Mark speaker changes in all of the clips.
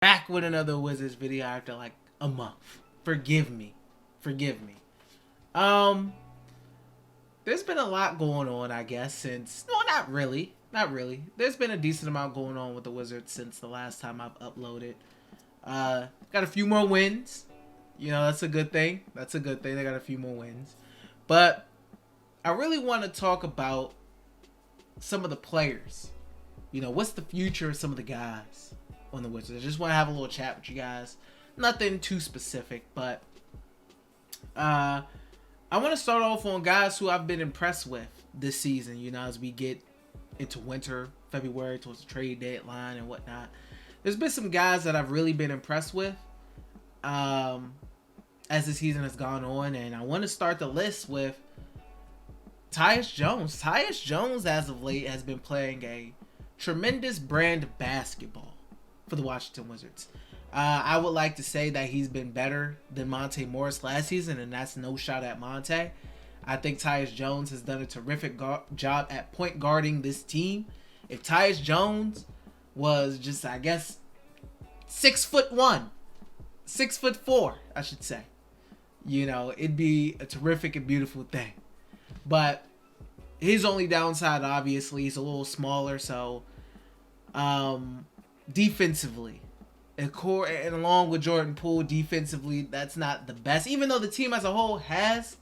Speaker 1: Back with another Wizards video after like a month. Forgive me. Forgive me. Um, there's been a lot going on, I guess, since not really. Not really. There's been a decent amount going on with the Wizards since the last time I've uploaded. Got a few more wins. That's a good thing. That's a good thing. They got a few more wins. But I really want to talk about some of the players. What's the future of some of the guys on the Wizards? I just want to have a little chat with you guys. Nothing too specific, but I want to start off on guys who I've been impressed with this season, as we get into winter, February, towards the trade deadline and whatnot. There's been some guys that I've really been impressed with as the season has gone on, and I want to start the list with Tyus Jones. Tyus Jones, as of late, has been playing a tremendous brand of basketball for the Washington Wizards. I would like to say that he's been better than Monte Morris last season, and that's no shot at Monte. I think Tyus Jones has done a terrific job at point guarding this team. If Tyus Jones was just, I guess, 6'1", 6'4", I should say, it'd be a terrific and beautiful thing. But his only downside, obviously, he's a little smaller, so defensively, and along with Jordan Poole, defensively, that's not the best. Even though the team as a whole has,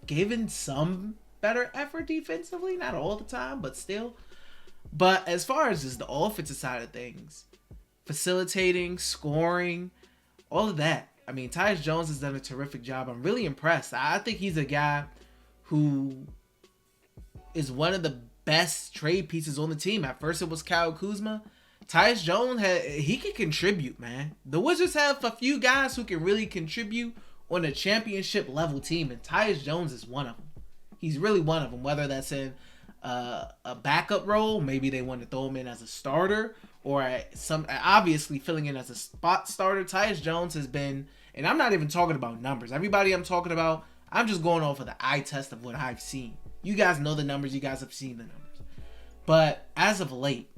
Speaker 1: given some better effort defensively, not all the time, but still. But as far as just the offensive side of things, facilitating, scoring, all of that, I mean, Tyus Jones has done a terrific job. I'm really impressed. I think he's a guy who is one of the best trade pieces on the team. At first, it was Kuzma. Tyus Jones, he can contribute, man. The Wizards have a few guys who can really contribute on a championship level team, and Tyus Jones is one of them. He's really one of them, whether that's in a backup role, maybe they want to throw him in as a starter, or obviously filling in as a spot starter. Tyus Jones has been, and I'm not even talking about numbers. Everybody I'm talking about, I'm just going off of the eye test of what I've seen. You guys know the numbers. You guys have seen the numbers. But as of late,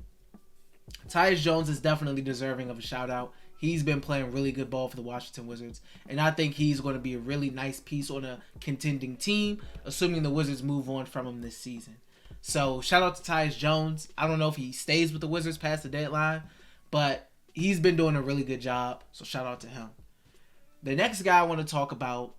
Speaker 1: Tyus Jones is definitely deserving of a shout out. He's been playing really good ball for the Washington Wizards, and I think he's going to be a really nice piece on a contending team, assuming the Wizards move on from him this season. So shout out to Tyus Jones. I don't know if he stays with the Wizards past the deadline, but he's been doing a really good job, so shout out to him. The next guy I want to talk about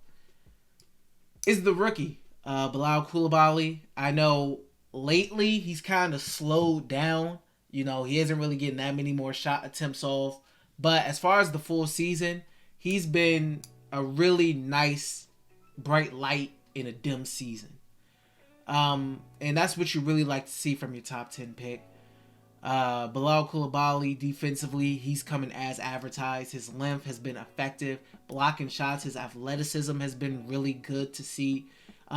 Speaker 1: is the rookie, Bilal Coulibaly. I know lately he's kind of slowed down. He isn't really getting that many more shot attempts off. But as far as the full season, he's been a really nice, bright light in a dim season. And that's what you really like to see from your top 10 pick. Bilal Coulibaly, defensively, he's coming as advertised. His length has been effective. Blocking shots, his athleticism has been really good to see.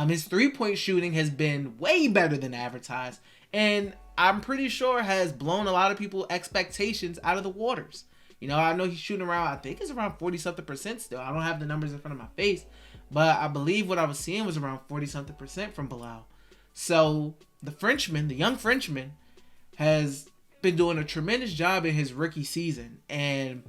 Speaker 1: His three-point shooting has been way better than advertised. And I'm pretty sure has blown a lot of people's expectations out of the waters. I know he's shooting around, I think it's around 40-something% still. I don't have the numbers in front of my face, but I believe what I was seeing was around 40-something% from Bilal. So the young Frenchman, has been doing a tremendous job in his rookie season. And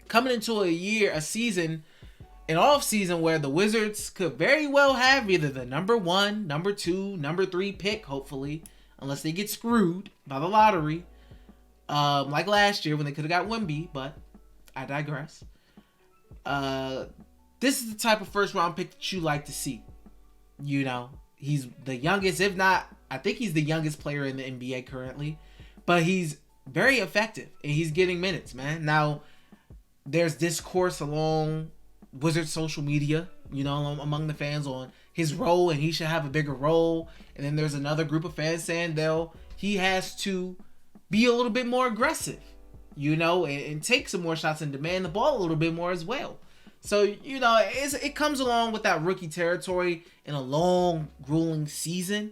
Speaker 1: coming into an off season where the Wizards could very well have either the number 1, number 2, number 3 pick, hopefully, unless they get screwed by the lottery. Like last year when they could have got Wemby, but I digress. This is the type of first round pick that you like to see. He's the youngest, if not, I think he's the youngest player in the NBA currently, but he's very effective and he's getting minutes, man. Now, there's discourse along Wizards social media, among the fans on his role, and he should have a bigger role. And then there's another group of fans saying he has to be a little bit more aggressive, and take some more shots and demand the ball a little bit more as well. So, it comes along with that rookie territory in a long, grueling season,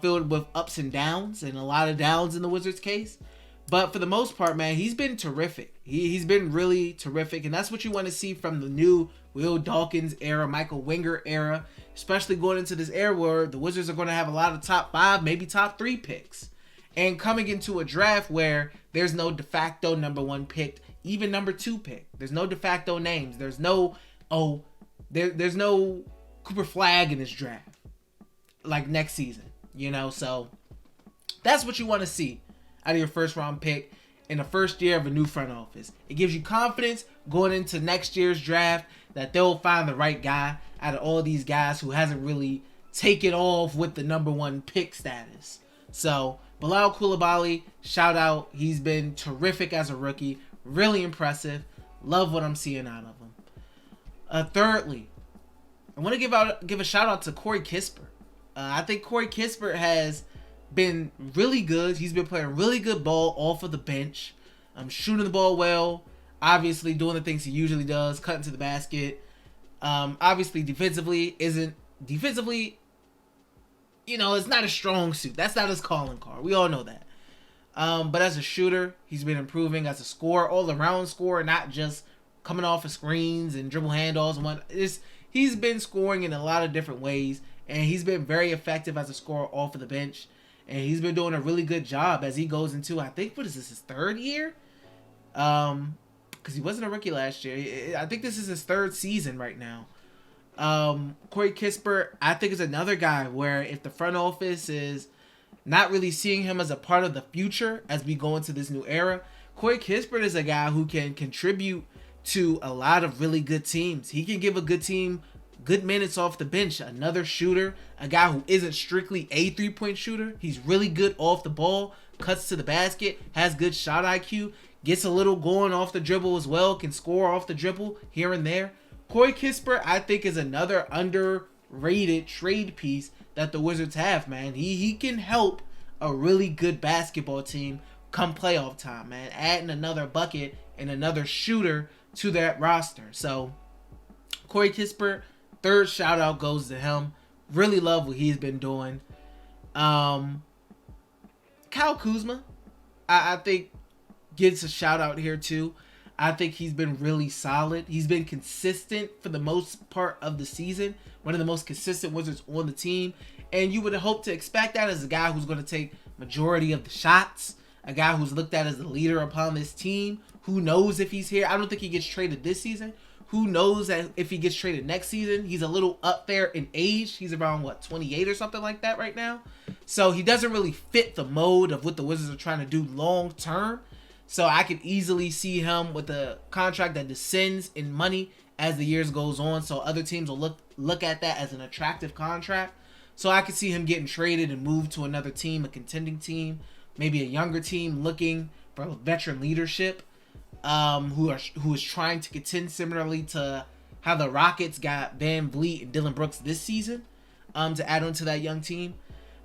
Speaker 1: filled with ups and downs, and a lot of downs in the Wizards' case. But for the most part, man, he's been terrific. He's been really terrific, and that's what you want to see from the new Will Dawkins era, Michael Winger era, especially going into this era where the Wizards are going to have a lot of top 5, maybe top 3 picks. And coming into a draft where there's no de facto number 1 pick, even number 2 pick. There's no de facto names. There's no, there's no Cooper Flagg in this draft. Like next season, so that's what you want to see out of your first round pick in the first year of a new front office. It gives you confidence going into next year's draft that they'll find the right guy out of all these guys who hasn't really taken off with the number 1 pick status. So Bilal Coulibaly, shout out. He's been terrific as a rookie. Really impressive. Love what I'm seeing out of him. Thirdly, I want to give a shout out to Corey Kispert. I think Corey Kispert has been really good. He's been playing really good ball off of the bench. Shooting the ball well. Obviously doing the things he usually does. Cutting to the basket. Obviously defensively, it's not a strong suit. That's not his calling card. We all know that. But as a shooter, he's been improving. As a scorer, all-around scorer, not just coming off of screens and dribble handoffs and what. He's been scoring in a lot of different ways. And he's been very effective as a scorer off of the bench. And he's been doing a really good job as he goes into, I think, what is this, his 3rd year? Because he wasn't a rookie last year. I think this is his 3rd season right now. Corey Kispert, I think, is another guy where if the front office is not really seeing him as a part of the future as we go into this new era, Corey Kispert is a guy who can contribute to a lot of really good teams. He can give a good team good minutes off the bench. Another shooter, a guy who isn't strictly a 3-point shooter. He's really good off the ball, cuts to the basket, has good shot IQ, gets a little going off the dribble as well, can score off the dribble here and there. Corey Kispert, I think, is another underrated trade piece that the Wizards have, man. He can help a really good basketball team come playoff time, man. Adding another bucket and another shooter to that roster. So, Corey Kispert, 3rd shout out goes to him. Really love what he's been doing. Kyle Kuzma, I think, gets a shout out here too. I think he's been really solid. He's been consistent for the most part of the season. One of the most consistent Wizards on the team. And you would hope to expect that as a guy who's going to take majority of the shots. A guy who's looked at as the leader upon this team. Who knows if he's here? I don't think he gets traded this season. Who knows that if he gets traded next season? He's a little up there in age. He's around, 28 or something like that right now. So he doesn't really fit the mode of what the Wizards are trying to do long term. So I could easily see him with a contract that descends in money as the years goes on. So other teams will look at that as an attractive contract. So I could see him getting traded and moved to another team, a contending team, maybe a younger team looking for veteran leadership. Who is trying to contend similarly to how the Rockets got Van Vliet and Dillon Brooks this season, to add on to that young team.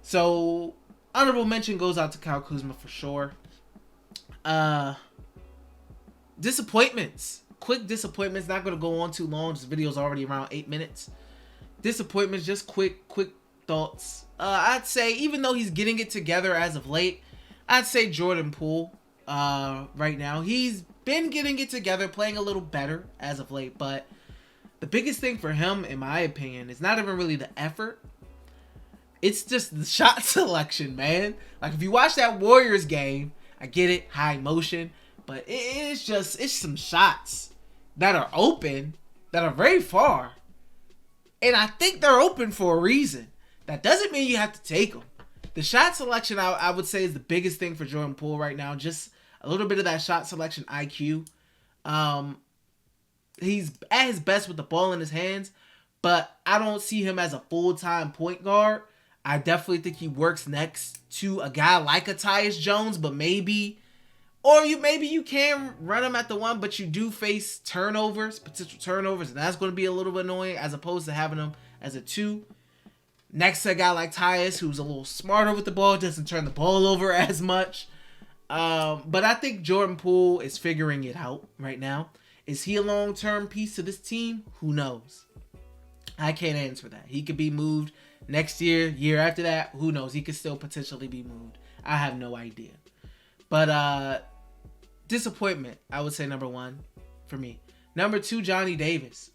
Speaker 1: So honorable mention goes out to Kyle Kuzma for sure. Disappointments, quick disappointments. Not going to go on too long. This video's already around 8 minutes. Disappointments, just quick thoughts. I'd say even though he's getting it together as of late, I'd say Jordan Poole. Right now he's been getting it together, playing a little better as of late, but the biggest thing for him, in my opinion, is not even really the effort. It's just the shot selection, man. Like, if you watch that Warriors game, I get it, high motion, but it's some shots that are open, that are very far, and I think they're open for a reason. That doesn't mean you have to take them. The shot selection, I would say, is the biggest thing for Jordan Poole right now. Just a little bit of that shot selection IQ. He's at his best with the ball in his hands, but I don't see him as a full-time point guard. I definitely think he works next to a guy like a Tyus Jones, but maybe you can run him at the 1, but you do face potential turnovers, and that's going to be a little bit annoying as opposed to having him as a 2. Next to a guy like Tyus, who's a little smarter with the ball, doesn't turn the ball over as much. But I think Jordan Poole is figuring it out right now. Is he a long-term piece to this team? Who knows? I can't answer that. He could be moved next year after that. Who knows? He could still potentially be moved. I have no idea. But disappointment, I would say, number 1 for me. Number 2, Johnny Davis.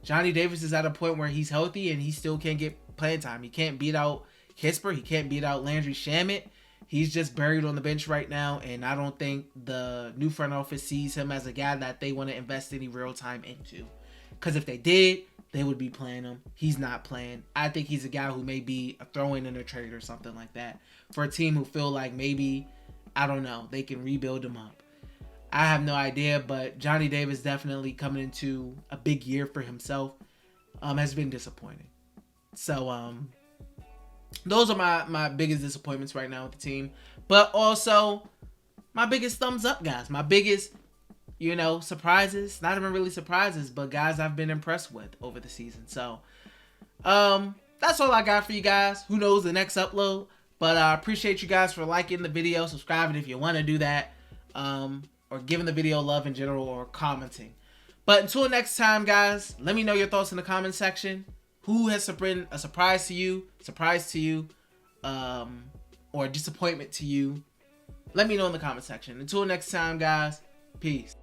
Speaker 1: Johnny Davis is at a point where he's healthy and he still can't get playing time. He can't beat out Kispert. He can't beat out Landry Shamet. He's just buried on the bench right now, and I don't think the new front office sees him as a guy that they want to invest any real time into. Because if they did, they would be playing him. He's not playing. I think he's a guy who may be a throw-in in a trade or something like that for a team who feel like maybe, I don't know, they can rebuild him up. I have no idea, but Johnny Davis definitely coming into a big year for himself has been disappointing. So those are my biggest disappointments right now with the team. But also my biggest thumbs up guys. My biggest, surprises. Not even really surprises, but guys I've been impressed with over the season. So that's all I got for you guys. Who knows the next upload? But I appreciate you guys for liking the video, subscribing if you want to do that. Or giving the video love in general, or commenting. But until next time, guys, let me know your thoughts in the comment section. Who has been a surprise to you, or a disappointment to you? Let me know in the comment section. Until next time, guys, peace.